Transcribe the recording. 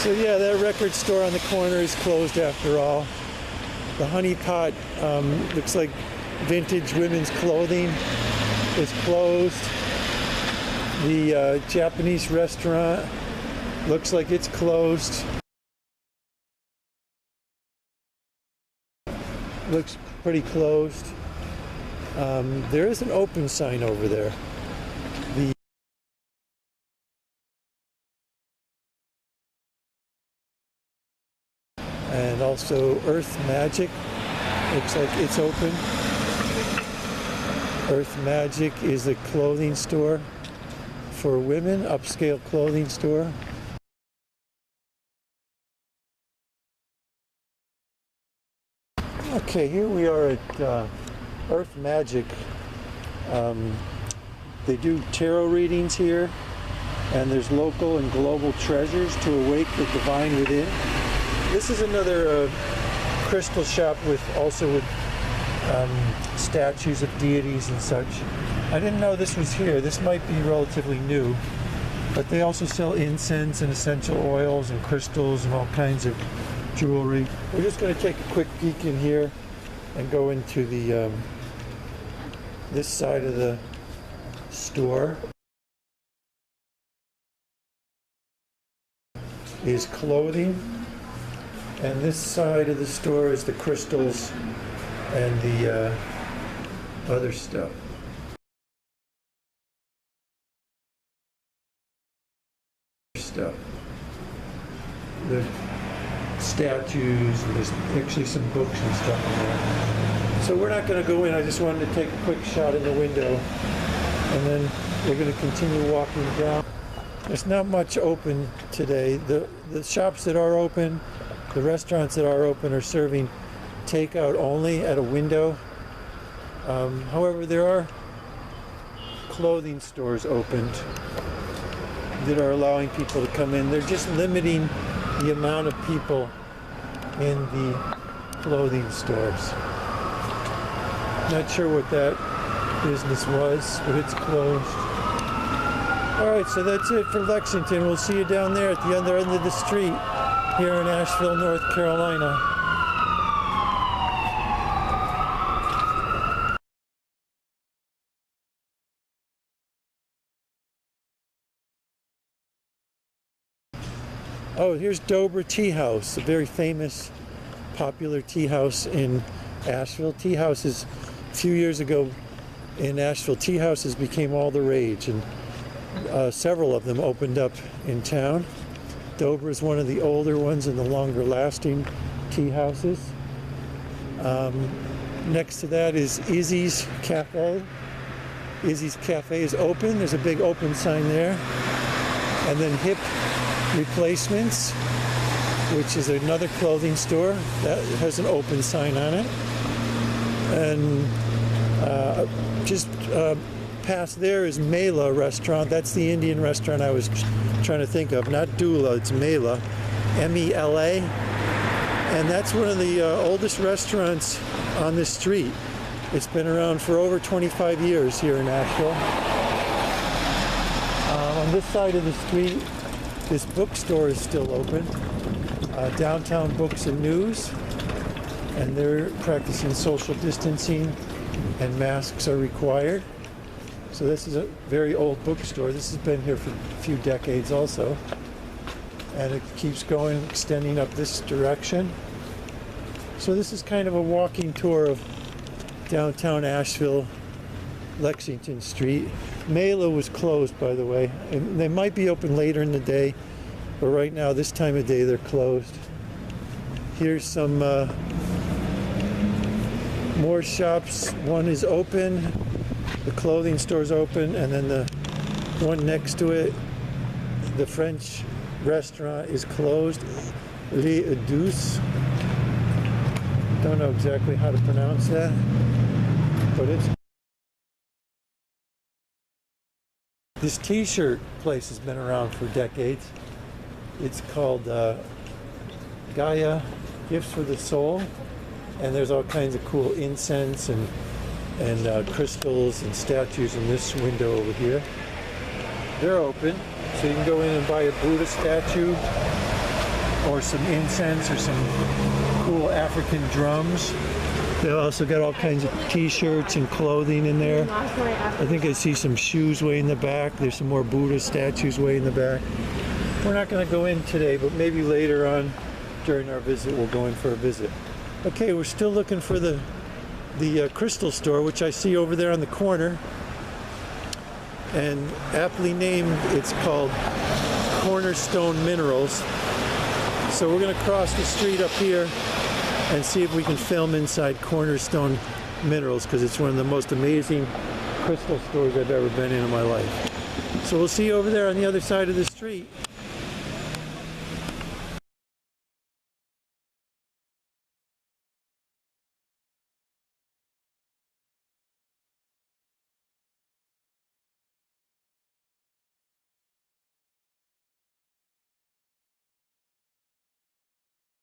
So yeah, that record store on the corner is closed after all. The Honey Pot looks like vintage women's clothing is closed. The Japanese restaurant looks like it's closed. Looks pretty closed. There is an open sign over there. And also Earth Magic looks like it's open. Earth Magic is a clothing store for women, upscale clothing store. Okay, here we are at Earth Magic. They do tarot readings here, and there's local and global treasures to awake the divine within. This is another crystal shop with statues of deities and such. I didn't know this was here. This might be relatively new, but they also sell incense and essential oils and crystals and all kinds of jewelry. We're just going to take a quick peek in here and go into the this side of the store. Is clothing, and this side of the store is the crystals and the other stuff. The statues, and there's actually some books and stuff in there. So we're not going to go in. I just wanted to take a quick shot in the window, and then we're going to continue walking down. There's not much open today. The shops that are open, the restaurants that are open, are serving takeout only at a window. However, there are clothing stores opened that are allowing people to come in. They're just limiting the amount of people in the clothing stores. Not sure what that business was, but it's closed. All right, so that's it for Lexington. We'll see you down there at the other end of the street here in Asheville, North Carolina. Oh, here's Dobra Tea House, a very famous, popular tea house in Asheville. Tea houses, a few years ago in Asheville, tea houses became all the rage, and several of them opened up in town. Dobra is one of the older ones and the longer lasting tea houses. Next to that is Izzy's Cafe. Izzy's Cafe is open. There's a big open sign there. And then Hip Replacements, which is another clothing store that has an open sign on it. And just past there is Mela Restaurant. That's the Indian restaurant I was trying to think of. Not Dula, it's Mela, M-E-L-A. And that's one of the oldest restaurants on this street. It's been around for over 25 years here in Asheville. On this side of the street, this bookstore is still open. Downtown Books and News. And they're practicing social distancing and masks are required. So this is a very old bookstore. This has been here for a few decades also. And it keeps going, extending up this direction. So this is kind of a walking tour of downtown Asheville, Lexington Street. Mela was closed, by the way. And they might be open later in the day, but right now, this time of day, they're closed. Here's some more shops. One is open. The clothing store's open, and then the one next to it, the French restaurant, is closed. Les Douce. Don't know exactly how to pronounce that, but it's. This t-shirt place has been around for decades. It's called Gaia Gifts for the Soul, and there's all kinds of cool incense and crystals and statues in this window over here. They're open, so you can go in and buy a Buddha statue or some incense or some cool African drums. They also got all kinds of t-shirts and clothing in there. I think I see some shoes way in the back. There's some more Buddha statues way in the back. We're not going to go in today, but maybe later on during our visit we'll go in for a visit. Okay, we're still looking for the crystal store, which I see over there on the corner. And aptly named, it's called Cornerstone Minerals. So we're going to cross the street up here and see if we can film inside Cornerstone Minerals, because it's one of the most amazing crystal stores I've ever been in my life. So we'll see you over there on the other side of the street.